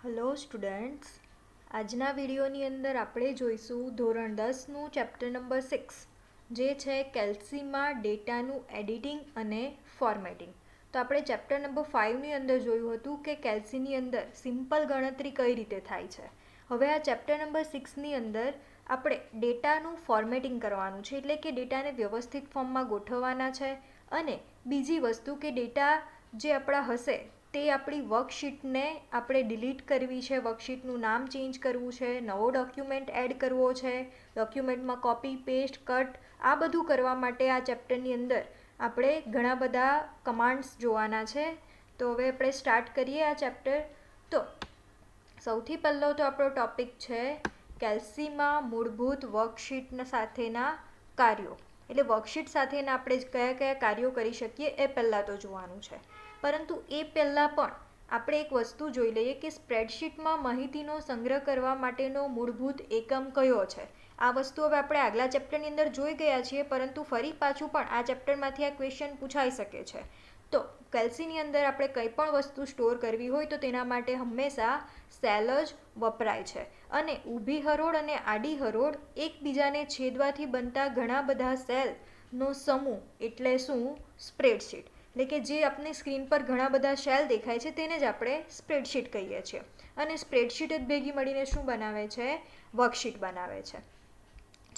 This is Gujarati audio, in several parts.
હેલો સ્ટુડન્ટ્સ, આજના વિડીયોની અંદર આપણે જોઈશું ધોરણ 10નું ચેપ્ટર નંબર 6 જે છે કેલ્સીમાં ડેટાનું એડિટિંગ અને ફોર્મેટિંગ. તો આપણે ચેપ્ટર નંબર 5ની અંદર જોયું હતું કે કેલ્સીની અંદર સિમ્પલ ગણતરી કઈ રીતે થાય છે. હવે આ ચેપ્ટર નંબર 6ની અંદર આપણે ડેટાનું ફોર્મેટિંગ કરવાનું છે, એટલે કે ડેટાને વ્યવસ્થિત ફોર્મમાં ગોઠવવાના છે. અને બીજી વસ્તુ કે ડેટા જે આપણા હશે તે આપણી વર્કશીટને આપણે ડિલીટ કરવી છે, વર્કશીટનું નામ ચેન્જ કરવું છે, નવો ડોક્યુમેન્ટ એડ કરવો છે, ડોક્યુમેન્ટમાં કોપી પેસ્ટ કટ આ બધું કરવા માટે આ ચેપ્ટરની અંદર આપણે ઘણા બધા કમાન્ડ્સ જોવાના છે. તો હવે આપણે સ્ટાર્ટ કરીએ આ ચેપ્ટર. તો સૌથી પહેલો તો આપણો ટોપિક છે કેલ્સીમાં મૂળભૂત વર્કશીટ સાથેના કાર્યો. એટલે વર્કશીટ સાથેના આપણે કયા કયા કાર્યો કરી શકીએ એ પહેલાં તો જોવાનું છે. પરંતુ એ પહેલાં પણ આપણે એક વસ્તુ જોઈ લઈએ કે સ્પ્રેડશીટમાં માહિતીનો સંગ્રહ કરવા માટેનો મૂળભૂત એકમ કયો છે. આ વસ્તુ હવે આપણે આગલા ચેપ્ટરની અંદર જોઈ ગયા છીએ, પરંતુ ફરી પાછું પણ આ ચેપ્ટરમાંથી આ ક્વેશ્ચન પૂછાઈ શકે છે. તો કેલ્સીની અંદર આપણે કંઈ પણ વસ્તુ સ્ટોર કરવી હોય તો તેના માટે હંમેશા સેલ જ વપરાય છે. અને ઊભી હરોળ અને આડી હરોળ એકબીજાને છેદવાથી બનતા ઘણા બધા સેલનો સમૂહ એટલે શું? સ્પ્રેડશીટ. એટલે કે જે આપણી સ્ક્રીન પર ઘણા બધા સેલ દેખાય છે તેને જ આપણે સ્પ્રેડશીટ કહીએ છીએ. અને સ્પ્રેડશીટ જ ભેગી મળીને શું બનાવે છે? વર્કશીટ બનાવે છે.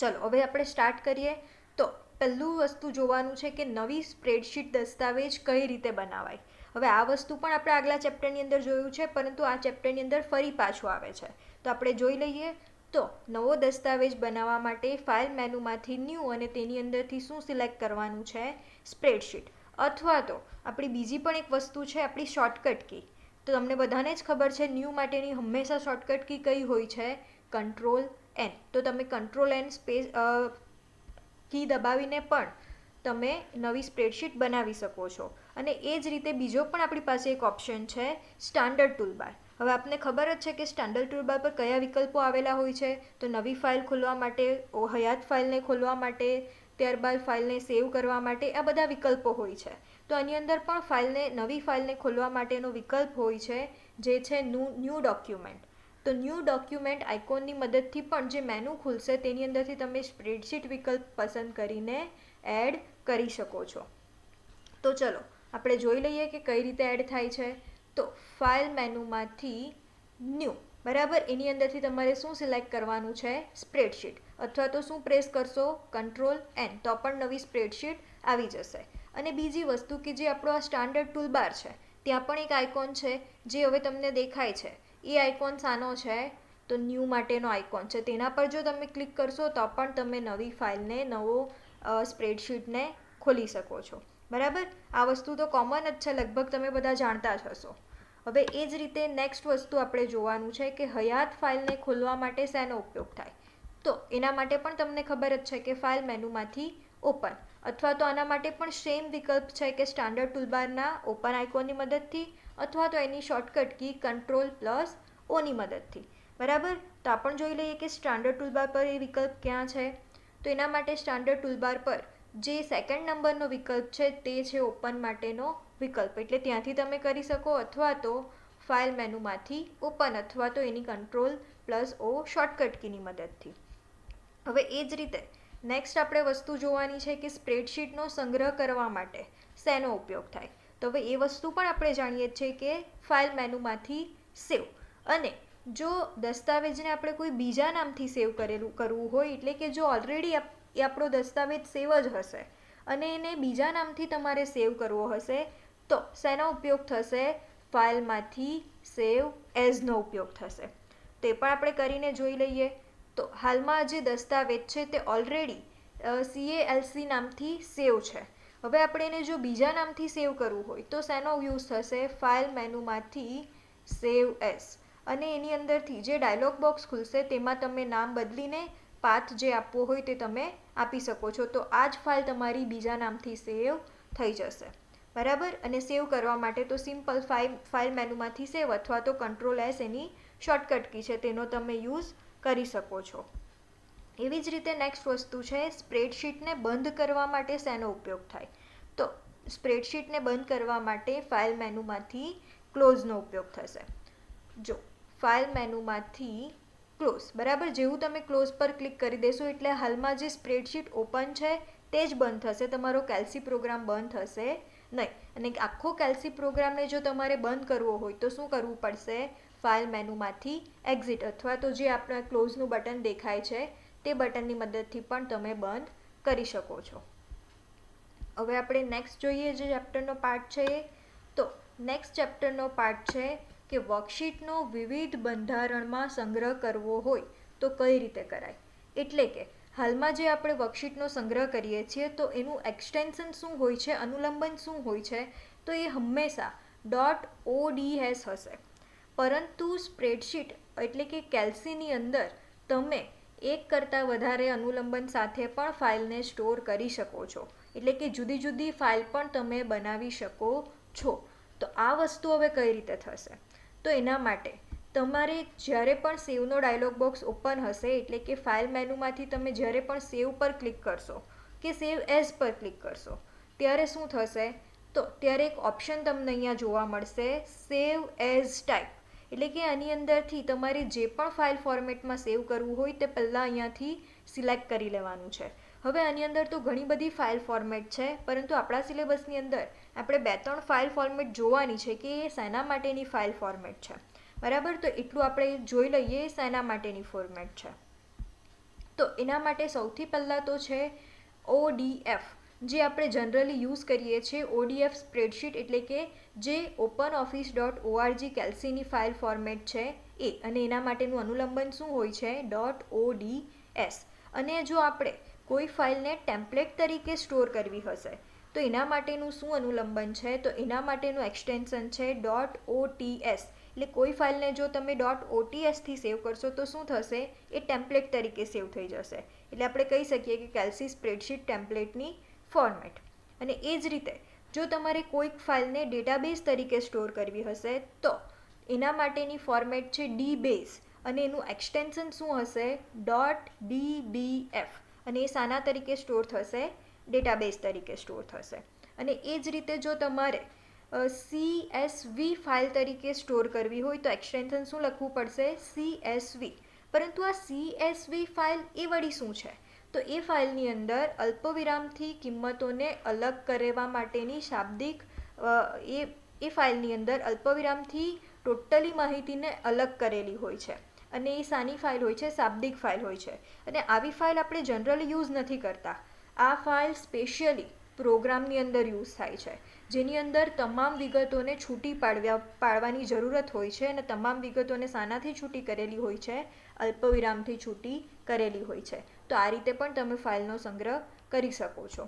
ચલો હવે આપણે સ્ટાર્ટ કરીએ. તો પહેલું વસ્તુ જોવાનું છે કે નવી સ્પ્રેડશીટ દસ્તાવેજ કઈ રીતે બનાવાય. હવે આ વસ્તુ પણ આપણે આગલા ચેપ્ટરની અંદર જોયું છે, પરંતુ આ ચેપ્ટરની અંદર ફરી પાછું આવે છે. તો આપણે જોઈ લઈએ. તો નવો દસ્તાવેજ બનાવવા માટે ફાઇલ મેનુમાંથી ન્યૂ અને તેની અંદરથી શું સિલેક્ટ કરવાનું છે? સ્પ્રેડશીટ. અથવા તો આપણી બીજી પણ એક વસ્તુ છે આપણી શોર્ટકટ કી. તો તમને બધાને જ ખબર છે ન્યૂ માટેની હંમેશા શોર્ટકટ કી કઈ હોય છે? Control N. તો તમે કંટ્રોલ એન કી દબાવીને પણ તમે નવી સ્પ્રેડશીટ બનાવી શકો છો. અને એ જ રીતે બીજો પણ આપણી પાસે એક ઓપ્શન છે સ્ટાન્ડર્ડ ટૂલબાર. હવે આપને ખબર જ છે કે સ્ટાન્ડર્ડ ટૂલબાર પર કયા વિકલ્પો આવેલા હોય છે. તો નવી ફાઇલ ખોલવા માટે, હયાત ફાઇલને ખોલવા માટે, ત્યારબાદ ફાઇલને સેવ કરવા માટે આ બધા વિકલ્પો હોય છે. તો આની અંદર પણ નવી ફાઇલને ખોલવા માટેનો વિકલ્પ હોય છે જે છે ન્યૂ ડોક્યુમેન્ટ. તો ન્યૂ ડોક્યુમેન્ટ આઇકોનની મદદથી પણ જે મેનુ ખુલશે તેની અંદરથી તમે સ્પ્રેડશીટ વિકલ્પ પસંદ કરીને એડ કરી શકો છો. તો ચલો આપણે જોઈ લઈએ કે કઈ રીતે એડ થાય છે. તો ફાઇલ મેનુમાંથી ન્યૂ, બરાબર, એની અંદરથી તમારે શું સિલેક્ટ કરવાનું છે? સ્પ્રેડશીટ. અથવા તો શું પ્રેસ કરશો? Control N. તો પણ નવી સ્પ્રેડશીટ આવી જશે. અને બીજી વસ્તુ કે જે આપણો આ સ્ટાન્ડર્ડ ટૂલબાર છે ત્યાં પણ એક આઇકોન છે જે હવે તમને દેખાય છે. એ આઇકોન શાનો છે? તો ન્યૂ માટેનો આઇકોન છે. તેના પર જો તમે ક્લિક કરશો તો પણ તમે નવી ફાઇલને, નવો સ્પ્રેડશીટને ખોલી શકો છો. બરાબર, આ વસ્તુ તો કોમન જ છે, લગભગ તમે બધા જાણતા જ હશો. હવે એ જ રીતે નેક્સ્ટ વસ્તુ આપણે જોવાનું છે કે હયાત ફાઇલને ખોલવા માટે શેનો ઉપયોગ થાય. તો એના માટે પણ તમને ખબર જ છે કે ફાઇલ મેનુમાંથી ઓપન. અથવા તો આના માટે પણ સેમ વિકલ્પ છે કે સ્ટાન્ડર્ડ ટૂલબારના ઓપન આઇકોનની મદદથી અથવા તો એની શોર્ટકટ કી કંટ્રોલ પ્લસ ઓની મદદથી. બરાબર, તો આ પણ જોઈ લઈએ કે સ્ટાન્ડર્ડ ટૂલબાર પર એ વિકલ્પ ક્યાં છે. તો એના માટે સ્ટાન્ડર્ડ ટૂલબાર પર જે સેકન્ડ નંબરનો વિકલ્પ છે તે છે ઓપન માટેનો વિકલ્પ. એટલે ત્યાંથી તમે કરી શકો, અથવા તો ફાઇલ મેનુમાંથી ઓપન, અથવા તો એની કંટ્રોલ પ્લસ ઓ શોર્ટકટ કીની મદદથી. હવે એ જ રીતે નેક્સ્ટ આપણે વસ્તુ જોવાની છે કે સ્પ્રેડશીટનો સંગ્રહ કરવા માટે શેનો ઉપયોગ થાય. તો હવે એ વસ્તુ પણ આપણે જાણીએ છીએ કે ફાઇલ મેનુમાંથી સેવ. અને જો દસ્તાવેજને આપણે કોઈ બીજા નામથી સેવ કરવું હોય, એટલે કે જો ઓલરેડી એ આપણો દસ્તાવેજ સેવ જ હશે અને એને બીજા નામથી તમારે સેવ કરવો હશે તો શેનો ઉપયોગ થશે? ફાઇલમાંથી સેવ એઝનો ઉપયોગ થશે. તે પણ આપણે કરીને જોઈ લઈએ. તો હાલમાં જે દસ્તાવેજ છે તે ઓલરેડી CALC નામથી સેવ છે. હવે આપણે એને જો બીજા નામથી સેવ કરવું હોય તો શેનો યુઝ થશે? ફાઇલ મેનુમાંથી સેવ એઝ. અને એની અંદરથી જે ડાયલોગ બોક્સ ખુલશે તેમાં તમે નામ બદલીને પાથ જે આપવો હોય તે તમે આપી શકો છો. તો આ જ ફાઇલ તમારી બીજા નામથી સેવ થઈ જશે. બરાબર, અને સેવ કરવા માટે તો સિમ્પલ ફાઇલ મેનુમાંથી સેવ અથવા તો કંટ્રોલ એસ એની શોર્ટકટ કી છે તેનો તમે યુઝ કરી શકો છો. એવી જ રીતે નેક્સ્ટ વસ્તુ છે સ્પ્રેડશીટને બંધ કરવા માટે શેનો ઉપયોગ થાય. તો સ્પ્રેડશીટને બંધ કરવા માટે ફાઇલ મેનુમાંથી ક્લોઝનો ઉપયોગ થશે. જો ફાઇલ મેનુમાંથી ક્લોઝ. બરાબર, જેવું તમે ક્લોઝ પર ક્લિક કરી દેશો એટલે હાલમાં જે સ્પ્રેડશીટ ઓપન છે તે જ બંધ થશે, તમારો કેલ્સી પ્રોગ્રામ બંધ થશે નહીં. અને આખો કેલ્સી પ્રોગ્રામને જો તમારે બંધ કરવો હોય તો શું કરવું પડશે? ફાઇલ મેનુમાંથી એક્ઝિટ અથવા તો જે આપણા ક્લોઝનું બટન દેખાય છે તે બટનની મદદથી પણ તમે બંધ કરી શકો છો. હવે આપણે નેક્સ્ટ જોઈએ જે ચેપ્ટરનો પાર્ટ છે એ. તો નેક્સ્ટ ચેપ્ટરનો પાર્ટ છે કે વર્કશીટનો વિવિધ બંધારણમાં સંગ્રહ કરવો હોય તો કઈ રીતે કરાય. એટલે કે હાલમાં જે આપણે વર્કશીટનો સંગ્રહ કરીએ છીએ તો એનું એક્સટેન્શન શું હોય છે, અનુલંબન શું હોય છે, તો એ હંમેશા .ods હશે. પરંતુ સ્પ્રેડશીટ એટલે કે કેલ્સીની અંદર તમે એક કરતાં વધારે અનુલંબન સાથે પણ ફાઇલને સ્ટોર કરી શકો છો. એટલે કે જુદી જુદી ફાઇલ પણ તમે બનાવી શકો છો. તો આ વસ્તુ હવે કઈ રીતે થશે? તો એના માટે તમારે જ્યારે પણ સેવનો ડાયલોગ બોક્સ ઓપન હશે એટલે કે ફાઇલ મેનુમાંથી તમે જ્યારે પણ સેવ પર ક્લિક કરશો કે સેવ એઝ પર ક્લિક કરશો ત્યારે શું થશે? તો ત્યારે એક ઓપ્શન તમને અહીંયા જોવા મળશે, સેવ એઝ ટાઈપ. એટલે કે આની અંદરથી તમારે જે પણ ફાઇલ ફોર્મેટમાં સેવ કરવું હોય તે પહેલાં અહીંયાથી સિલેક્ટ કરી લેવાનું છે. હવે આની અંદર તો ઘણી બધી ફાઇલ ફોર્મેટ છે, પરંતુ આપણા સિલેબસની અંદર આપણે 2-3 ફાઇલ ફોર્મેટ જોવાની છે કે એ શેના માટેની ફાઇલ ફોર્મેટ છે. બરાબર, તો એટલું આપણે જોઈ લઈએ શેના માટેની ફોર્મેટ છે. તો એના માટે સૌથી પહેલાં તો છે ODF, જે આપણે જનરલી યુઝ કરીએ છીએ. ODF સ્પ્રેડશીટ એટલે કે જે OpenOffice.org કેલ્સીની ફાઇલ ફોર્મેટ છે એ, અને એના માટેનું અનુલંબન શું હોય છે? .ods. અને જો આપણે કોઈ ફાઇલને ટેમ્પલેટ તરીકે સ્ટોર કરવી હશે તો એના માટેનું શું અનુલંબન છે? તો એના માટેનું એક્સટેન્શન છે .ots. એટલે કોઈ ફાઇલને જો તમે .ots થી સેવ કરશો તો શું થશે? એ ટેમ્પલેટ તરીકે સેવ થઈ જશે. એટલે આપણે કહી શકીએ કે કેલ્સી સ્પ્રેડશીટ ટેમ્પલેટની ફોર્મેટ. અને એ જ રીતે જો તમારે કોઈક ફાઇલને ડેટાબેઝ તરીકે સ્ટોર કરવી હશે તો એના માટેની ફોર્મેટ છે DBase, અને એનું એક્સટેન્શન શું હશે? .dbf. અને એ શાના તરીકે સ્ટોર થશે? ડેટાબેઝ તરીકે સ્ટોર થશે. અને એ જ રીતે જો તમારે CSV ફાઇલ તરીકે સ્ટોર કરવી હોય તો એક્સટેન્શન શું લખવું પડશે? CSV. પરંતુ આ CSV ફાઇલ એ વળી શું છે? તો એ ફાઇલની અંદર અલ્પવિરામથી કિંમતોને અલગ કરવા માટેની શાબ્દિક એ ફાઇલની અંદર અલ્પવિરામથી ટોટલી માહિતીને અલગ કરેલી હોય છે. અને એ શાની ફાઇલ હોય છે? શાબ્દિક ફાઇલ હોય છે. અને આવી ફાઇલ આપણે જનરલી યુઝ નથી કરતા. આ ફાઇલ સ્પેશિયલી પ્રોગ્રામની અંદર યુઝ થાય છે, જેની અંદર તમામ વિગતોને છૂટી પાડવાની જરૂરત હોય છે. અને તમામ વિગતોને શાનાથી છૂટી કરેલી હોય છે? અલ્પવિરામથી છૂટી કરેલી હોય છે. તો આ રીતે પણ તમે ફાઇલનો સંગ્રહ કરી શકો છો.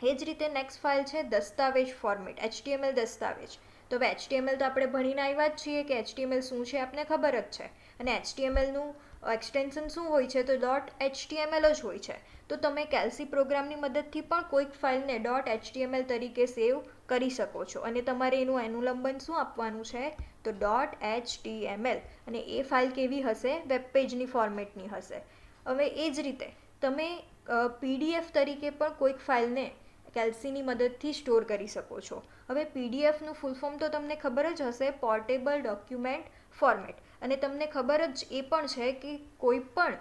એ જ રીતે નેક્સ્ટ ફાઇલ છે દસ્તાવેજ ફોર્મેટ, HTML દસ્તાવેજ. તો હવે HTML તો આપણે ભણીને આવ્યા જ છીએ કે HTML શું છે, આપને ખબર જ છે. અને HTMLનું એક્સટેન્શન શું હોય છે? તો .html જ હોય છે. તો તમે કેલ્સી પ્રોગ્રામની મદદથી પણ કોઈક ફાઇલને .html તરીકે સેવ કરી શકો છો. અને તમારે એનું અનુલંબન શું આપવાનું છે? તો .html. અને એ ફાઇલ કેવી હશે? વેબ પેજની ફોર્મેટની હશે. હવે એ જ રીતે તમે PDF તરીકે પણ કોઈક ફાઇલને કેલ્સીની મદદથી સ્ટોર કરી શકો છો. હવે PDFનું ફૂલ ફોર્મ તો તમને ખબર જ હશે, પોર્ટેબલ ડોક્યુમેન્ટ ફોર્મેટ. અને તમને ખબર જ એ પણ છે કે કોઈ પણ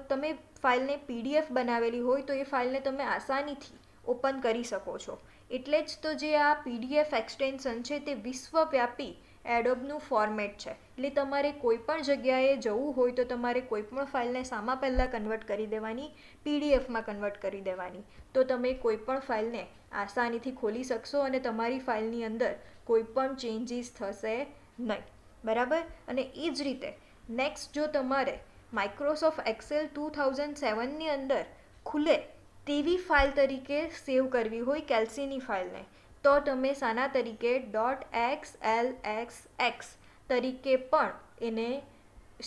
તમે ફાઇલને PDF બનાવેલી હોય તો એ ફાઇલને તમે આસાનીથી ઓપન કરી શકો છો. એટલે જ તો જે આ PDF એક્સટેન્શન છે તે વિશ્વવ્યાપી એડોબનું ફોર્મેટ છે. એટલે તમારે કોઈ પણ જગ્યાએ જવું હોય તો તમારે કોઈ પણ ફાઇલને શામાં પહેલાં કન્વર્ટ કરી દેવાની? PDFમાં કન્વર્ટ કરી દેવાની. તો તમે કોઈ પણ ફાઇલને આસાનીથી ખોલી શકશો અને તમારી ફાઇલની અંદર કોઈ પણ ચેન્જીસ થશે નહીં. બરાબર. અને એ જ રીતે નેક્સ્ટ જો તમારે માઇક્રોસોફ્ટ એક્સેલ 2007ની અંદર ખુલે તેવી ફાઇલ તરીકે સેવ કરવી હોય કેલ્સીની ફાઇલને, તો તમે શાના તરીકે? .xlsx તરીકે પણ એને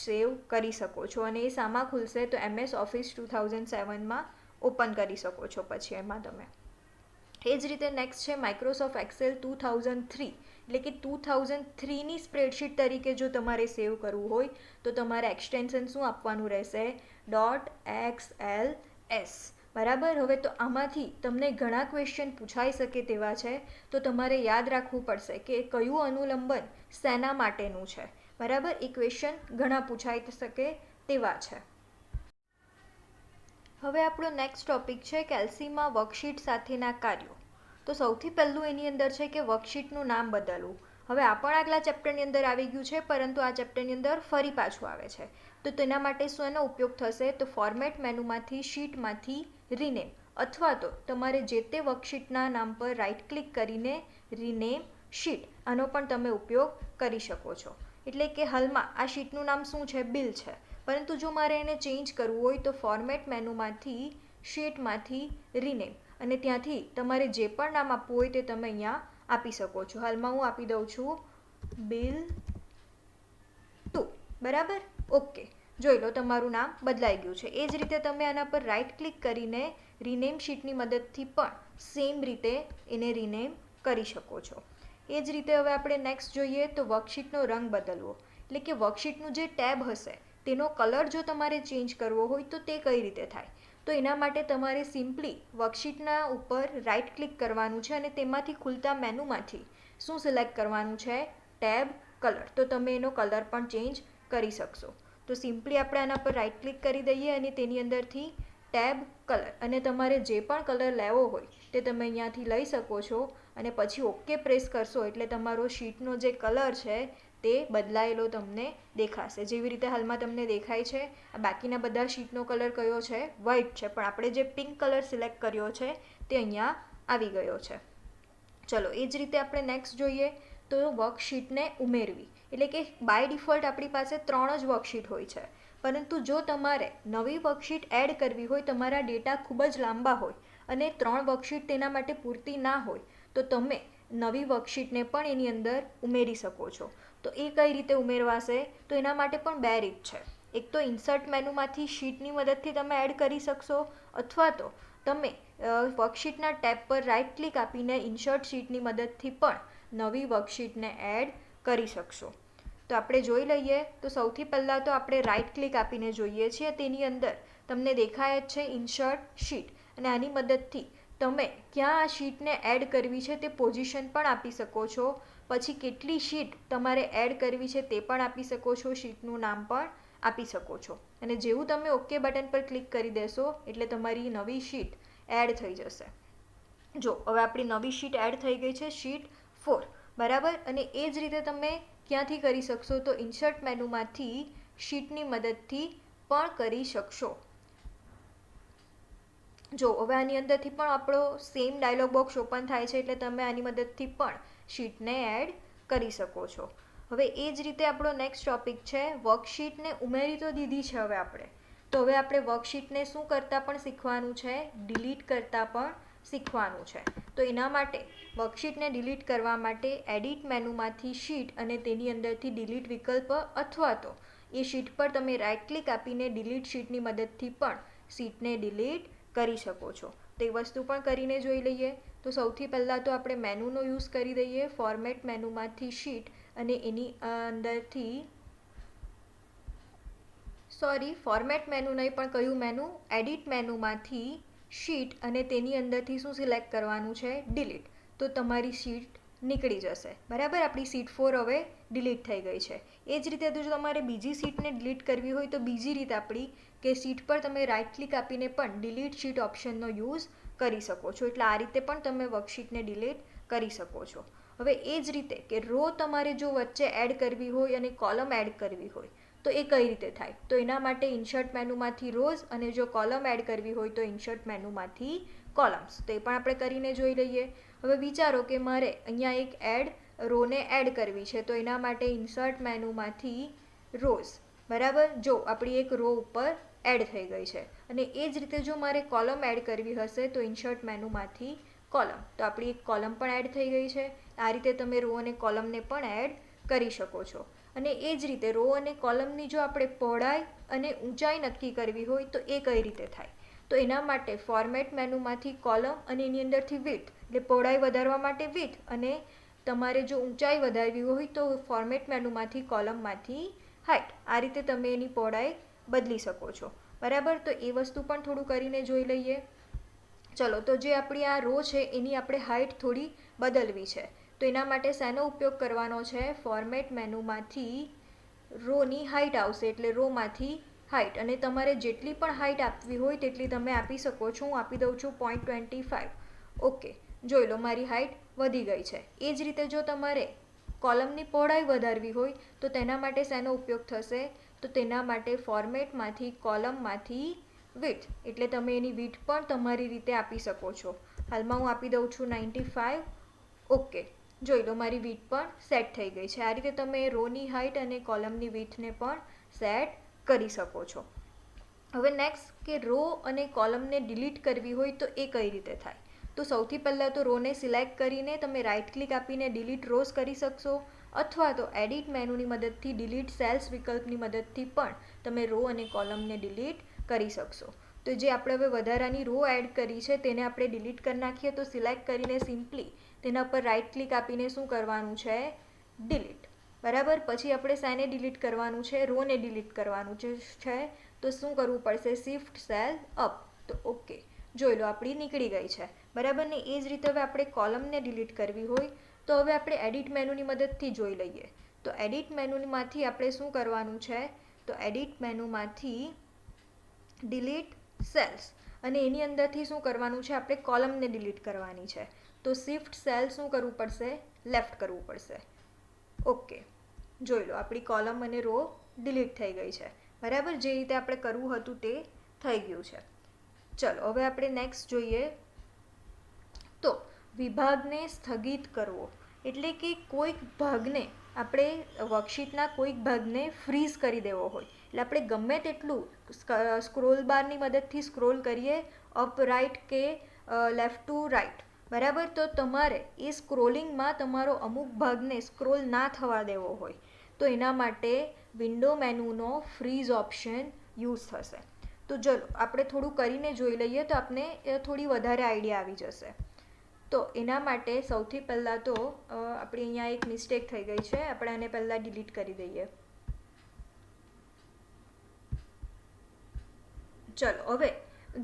સેવ કરી શકો છો. અને એ શામાં ખુલશે? તો MS Office 2007માં ઓપન કરી શકો છો પછી એમાં તમે. એ જ રીતે નેક્સ્ટ છે માઇક્રોસોફ્ટ એક્સેલ 2003. એટલે કે 2003ની સ્પ્રેડશીટ તરીકે જો તમારે સેવ કરવું હોય તો તમારે એક્સટેન્શન શું આપવાનું રહેશે? .xls. બરાબર. હવે તો આમાંથી તમને ઘણા ક્વેશ્ચન પૂછાઈ શકે તેવા છે, તો તમારે યાદ રાખવું પડશે કે કયું અનુલંબન શેના માટેનું છે. બરાબર, એ ક્વેશ્ચન ઘણા પૂછાઈ શકે તેવા છે. હવે આપણો નેક્સ્ટ ટોપિક છે કેલ્સીમાં વર્કશીટ સાથેના કાર્યો. તો સૌથી પહેલું એની અંદર છે કે વર્કશીટનું નામ બદલવું. હવે આ પણ આગલા ચેપ્ટરની અંદર આવી ગયું છે, પરંતુ આ ચેપ્ટરની અંદર ફરી પાછું આવે છે. તો તેના માટે શું એનો ઉપયોગ થશે? તો ફોર્મેટ મેનુમાંથી શીટમાંથી રિનેમ, અથવા તો તમારે જે તે વર્કશીટના નામ પર રાઇટ ક્લિક કરીને રિનેમ શીટ, આનો પણ તમે ઉપયોગ કરી શકો છો. એટલે કે હાલમાં આ શીટનું નામ શું છે? બિલ છે. પરંતુ જો મારે એને ચેન્જ કરવું હોય તો ફોર્મેટ મેનુમાંથી શીટમાંથી રિનેમ, અને ત્યાંથી તમારે જે પણ નામ આપવું હોય તે તમે અહીંયા આપી શકો છો. હાલમાં હું આપી દઉં છું બિલ 2. બરાબર, ઓકે, જોઈ લો તમારું નામ બદલાઈ ગયું છે. એ જ રીતે તમે આના પર રાઇટ ક્લિક કરીને રિનેમ શીટની મદદથી પણ સેમ રીતે એને રિનેમ કરી શકો છો. એ જ રીતે હવે આપણે નેક્સ્ટ જોઈએ તો વર્કશીટનો રંગ બદલવો. એટલે કે વર્કશીટનું જે ટેબ હશે તેનો કલર જો તમારે ચેન્જ કરવો હોય તો તે કઈ રીતે થાય? તો એના માટે તમારે સિમ્પલી વર્કશીટના ઉપર રાઇટ ક્લિક કરવાનું છે અને તેમાંથી ખુલતા મેનુમાંથી શું સિલેક્ટ કરવાનું છે? Tab colour. તો તમે એનો કલર પણ ચેન્જ કરી શકશો. તો સિમ્પલી આપણે આના પર રાઇટ ક્લિક કરી દઈએ અને તેની અંદરથી ટેબ કલર, અને તમારે જે પણ કલર લેવો હોય તે તમે અહીંયાથી લઈ શકો છો, અને પછી ઓકે પ્રેસ કરશો એટલે તમારો શીટનો જે કલર છે તે બદલાયેલો તમને દેખાશે. જેવી રીતે હાલમાં તમને દેખાય છે. આ બાકીના બધા શીટનો કલર કયો છે? વ્હાઇટ છે, પણ આપણે જે પિંક કલર સિલેક્ટ કર્યો છે તે અહીંયા આવી ગયો છે. ચલો, એ જ રીતે આપણે નેક્સ્ટ જોઈએ તો વર્કશીટને ઉમેરવી. એટલે કે બાય ડિફોલ્ટ આપણી પાસે 3 જ વર્કશીટ હોય છે, પરંતુ જો તમારે નવી વર્કશીટ એડ કરવી હોય, તમારા ડેટા ખૂબ જ લાંબા હોય અને 3 વર્કશીટ તેના માટે પૂરતી ના હોય, તો તમે નવી વર્કશીટને પણ એની અંદર ઉમેરી શકો છો. તો એ કઈ રીતે ઉમેરવાશે? તો એના માટે પણ 2 રીત છે. એક તો ઇન્સર્ટ મેનુમાંથી શીટની મદદથી તમે એડ કરી શકશો, અથવા તો તમે વર્કશીટના ટેબ પર રાઇટ ક્લિક આપીને ઇન્સર્ટ શીટની મદદથી પણ નવી વર્કશીટને એડ કરી શકશો. તો આપણે જોઈ લઈએ. તો સૌથી પહેલાં તો આપણે રાઇટ ક્લિક આપીને જોઈએ છીએ. તેની અંદર તમને દેખાય જ છે ઇન્સર્ટ શીટ, અને આની મદદથી તમે ક્યાં આ શીટને એડ કરવી છે તે પોઝિશન પણ આપી શકો છો. પછી કેટલી શીટ તમારે એડ કરવી છે તે પણ આપી શકો છો, શીટનું નામ પણ આપી શકો છો. અને જેવું તમે ઓકે બટન પર ક્લિક કરી દેશો એટલે તમારી નવી શીટ એડ થઈ જશે. જો હવે આપણી નવી શીટ એડ થઈ ગઈ છે, શીટ 4. બરાબર, અને એ જ રીતે તમે ક્યાંથી કરી શકશો? તો ઇન્સર્ટ મેનુમાંથી શીટની મદદથી પણ કરી શકશો. જો હવે આની અંદરથી પણ આપણો સેમ ડાયલોગ બોક્સ ઓપન થાય છે, એટલે તમે આની મદદથી પણ શીટને એડ કરી શકો છો. હવે એ જ રીતે આપણો નેક્સ્ટ ટોપિક છે વર્કશીટને ઉમેરી તો દીધી છે હવે આપણે. તો હવે આપણે વર્કશીટને શું કરતાં પણ શીખવાનું છે? ડિલીટ કરતાં પણ શીખવાનું છે. તો એના માટે વર્કશીટને ડિલીટ કરવા માટે એડિટ મેનુમાંથી શીટ અને તેની અંદરથી ડિલીટ વિકલ્પ, અથવા તો એ શીટ પર તમે રાઇટ ક્લિક આપીને ડિલીટ શીટની મદદથી પણ શીટને ડિલીટ કરી શકો છો. તે વસ્તુ પણ કરીને જોઈ લઈએ. તો સૌથી પહેલાં તો આપણે મેનુનો યુઝ કરી દઈએ. ફોર્મેટ મેનુમાંથી શીટ અને એની અંદરથી ફોર્મેટ મેનુ નહીં, પણ કયું મેનુ? એડિટ મેનુમાંથી શીટ અને તેની અંદરથી શું સિલેક્ટ કરવાનું છે? ડિલીટ. તો તમારી શીટ નીકળી જશે. બરાબર, આપણી શીટ 4 હવે ડિલીટ થઈ ગઈ છે. એ જ રીતે જો તમારે બીજી શીટને ડિલીટ કરવી હોય તો બીજી રીત આપણી કે શીટ પર તમે રાઇટ ક્લિક આપીને પણ ડિલીટ શીટ ઓપ્શનનો યુઝ કરી શકો છો. એટલે આ રીતે પણ તમે વર્કશીટને ડિલીટ કરી શકો છો. હવે એ જ રીતે કે રો તમારે જો વચ્ચે એડ કરવી હોય અને કોલમ એડ કરવી હોય તો એ કઈ રીતે થાય? તો એના માટે ઇન્સર્ટ મેનુમાંથી રોઝ, અને જો કોલમ એડ કરવી હોય તો ઇન્સર્ટ મેનુમાંથી કોલમ્સ. તો એ પણ આપણે કરીને જોઈ લઈએ. હવે વિચારો કે મારે અહીંયા એક રોને એડ કરવી છે, તો એના માટે ઇન્સર્ટ મેનુમાંથી રોઝ. બરાબર, જો આપણી એક રો ઉપર એડ થઈ ગઈ છે. અને એ જ રીતે જો મારે કોલમ એડ કરવી હશે તો ઇન્સર્ટ મેનુમાંથી કોલમ. તો આપણી એક કોલમ પણ એડ થઈ ગઈ છે. આ રીતે તમે રો અને કોલમને પણ એડ કરી શકો છો. અને એ જ રીતે રો અને કોલમની જો આપણે પહોળાઈ અને ઊંચાઈ નક્કી કરવી હોય તો એ કઈ રીતે થાય? તો એના માટે ફોર્મેટ મેનુમાંથી કોલમ અને એની અંદરથી વિડ્થ, એટલે પહોળાઈ વધારવા માટે વિડ્થ, અને તમારે જો ઊંચાઈ વધારવી હોય તો ફોર્મેટ મેનુમાંથી કોલમમાંથી હાઇટ. આ રીતે તમે એની પહોળાઈ બદલી શકો છો. બરાબર, તો એ વસ્તુ પણ થોડું કરીને જોઈ લઈએ. ચલો, તો જે આપણી આ રો છે એની આપણે હાઇટ થોડી બદલવી છે. તો એના માટે શેનો ઉપયોગ કરવાનો છે? ફોર્મેટ મેનુમાંથી રોની હાઇટ આવશે, એટલે રોમાંથી હાઇટ, અને તમારે જેટલી પણ હાઇટ આપવી હોય તેટલી તમે આપી શકો છો. હું આપી દઉં છું 0.25. ઓકે, જોઈ લો મારી હાઇટ વધી ગઈ છે. એ જ રીતે જો તમારે કોલમની પહોળાઈ વધારવી હોય તો તેના માટે શેનો ઉપયોગ થશે? તો તેના માટે ફોર્મેટમાંથી કોલમમાંથી વિડ્થ, એટલે તમે એની વિડ્થ પણ તમારી રીતે આપી શકો છો. હાલમાં હું આપી દઉં છું 95. ઓકે, જોઈ લો મારી વિડ્થ પણ સેટ થઈ ગઈ છે. આ રીતે તમે રોની હાઇટ અને કોલમની વિડ્થને પણ સેટ કરી શકો છો. હવે નેક્સ્ટ કે રો અને કોલમને ડિલીટ કરવી હોય તો એ કઈ રીતે થાય? તો સૌથી પહેલાં તો રોને સિલેક્ટ કરીને તમે રાઇટ ક્લિક આપીને ડિલીટ રોઝ કરી શકશો, અથવા તો એડિટ મેનુની મદદથી ડિલીટ સેલ્સ વિકલ્પની મદદથી પણ તમે રો અને કોલમને ડિલીટ કરી શકશો. તો જે આપણે હવે વધારાની રો એડ કરી છે તેને આપણે ડિલીટ કરી નાખીએ. તો સિલેક્ટ કરીને સિમ્પલી તેના પર રાઇટ ક્લિક આપીને શું કરવાનું છે? ડિલીટ. બરાબર. પછી આપણે શેને ડિલીટ કરવાનું છે? રોને ડિલીટ કરવાનું છે. તો શું કરવું પડશે? Shift cell up. તો ઓકે, જોઈ લો આપણી નીકળી ગઈ છે. બરાબર ને? એ જ રીતે હવે આપણે કોલમને ડિલીટ કરવી હોય તો હવે આપણે એડિટ મેનુની મદદથી જોઈ લઈએ. તો એડિટ મેનુમાંથી આપણે શું કરવાનું છે? તો એડિટ મેનુમાંથી ડિલીટ સેલ્સ, અને એની અંદરથી શું કરવાનું છે? આપણે કોલમને ડિલીટ કરવાની છે. તો શિફ્ટ સેલ શું કરવું પડશે? લેફ્ટ કરવું પડશે. ઓકે, જોઈ લો આપણી કોલમ અને રો ડિલીટ થઈ ગઈ છે. બરાબર. જે રીતે આપણે કરવું હતું તે થઈ ગયું છે. ચલો હવે આપણે નેક્સ્ટ જોઈએ. તો વિભાગને સ્થગિત કરવો, એટલે કે કોઈક ભાગને આપણે વર્કશીટના કોઈક ભાગને ફ્રીઝ કરી દેવો હોય, એટલે આપણે ગમે તેટલું સ્ક્રોલ બારની મદદથી સ્ક્રોલ કરીએ અપ રાઇટ કે લેફ્ટ ટુ રાઇટ, બરાબર, તો તમારે એ સ્ક્રોલિંગમાં તમારો અમુક ભાગને સ્ક્રોલ ના થવા દેવો હોય તો એના માટે વિન્ડો મેનુનો ફ્રીઝ ઓપ્શન યુઝ થશે. તો ચલો આપણે થોડું કરીને જોઈ લઈએ તો આપને થોડી વધારે આઈડિયા આવી જશે. તો એના માટે સૌથી પહેલાં તો આપણી અહીંયા એક મિસ્ટેક થઈ ગઈ છે, આપણે આને પહેલાં ડિલીટ કરી દઈએ. ચલો હવે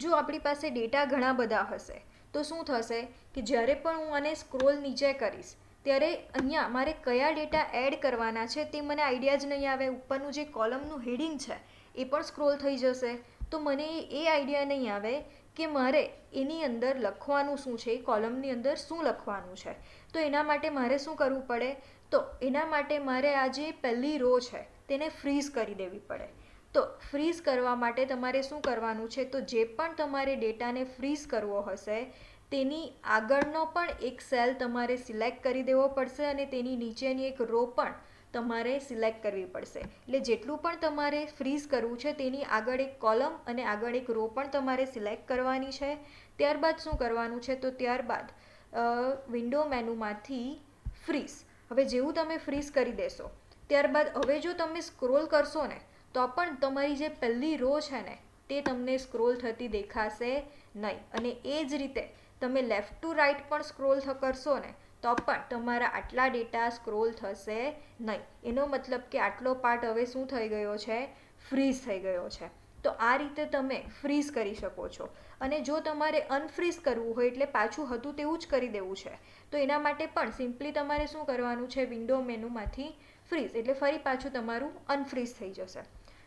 જો આપણી પાસે ડેટા ઘણા બધા હશે તો શું થશે કે જ્યારે પણ હું આને સ્ક્રોલ નીચે કરીશ ત્યારે અહીંયા મારે કયા ડેટા એડ કરવાના છે તે મને આઈડિયા જ નહીં આવે. ઉપરનું જે કોલમનું હેડિંગ છે એ પણ સ્ક્રોલ થઈ જશે, તો મને એ આઈડિયા નહીં આવે કે મારે એની અંદર લખવાનું શું છે, એ કોલમની અંદર શું લખવાનું છે. તો એના માટે મારે શું કરવું પડે? તો એના માટે મારે આ જે પહેલી રો છે તેને ફ્રીઝ કરી દેવી પડે. તો ફ્રીઝ કરવા માટે તમારે શું કરવાનું છે? તો જે પણ તમારે ડેટાને ફ્રીઝ કરવો હશે તેની આગળનો પણ એક સેલ તમારે સિલેક્ટ કરી દેવો પડશે અને તેની નીચેની એક રો પણ તમારે સિલેક્ટ કરવી પડશે. એટલે જેટલું પણ તમારે ફ્રીઝ કરવું છે તેની આગળ એક કોલમ અને આગળ એક રો પણ તમારે સિલેક્ટ કરવાની છે. ત્યારબાદ શું કરવાનું છે? તો ત્યારબાદ વિન્ડો મેનુમાંથી ફ્રીઝ. હવે જેવું તમે ફ્રીઝ કરી દેશો ત્યારબાદ હવે જો તમે સ્ક્રોલ કરશો ને તો પણ તમારી જે પહેલી રો છે ને તે તમને સ્ક્રોલ થતી દેખાશે નહીં, અને એ જ રીતે તમે લેફ્ટ ટુ રાઇટ પણ સ્ક્રોલ કરશો ને તો પણ તમારા આટલા ડેટા સ્ક્રોલ થશે નહીં. એનો મતલબ કે આટલો પાર્ટ હવે શું થઈ ગયો છે? ફ્રીઝ થઈ ગયો છે. તો આ રીતે તમે ફ્રીઝ કરી શકો છો. અને જો તમારે અનફ્રીઝ કરવું હોય એટલે પાછું હતું તેવું જ કરી દેવું છે તો એના માટે પણ સિમ્પલી તમારે શું કરવાનું છે? વિન્ડો મેનુમાંથી ફ્રીઝ, એટલે ફરી પાછું તમારું અનફ્રીઝ થઈ જશે.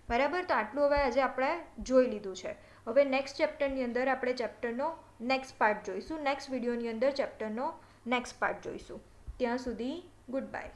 બરાબર. તો આટલું હવે આજે આપણે જોઈ લીધું છે. હવે નેક્સ્ટ ચેપ્ટરની અંદર આપણે ચેપ્ટરનો નેક્સ્ટ પાર્ટ જોઈશું. નેક્સ્ટ વિડીયોની અંદર ચેપ્ટરનો નેક્સ્ટ પાર્ટ જોઈશું. ત્યાં સુધી ગુડ બાય.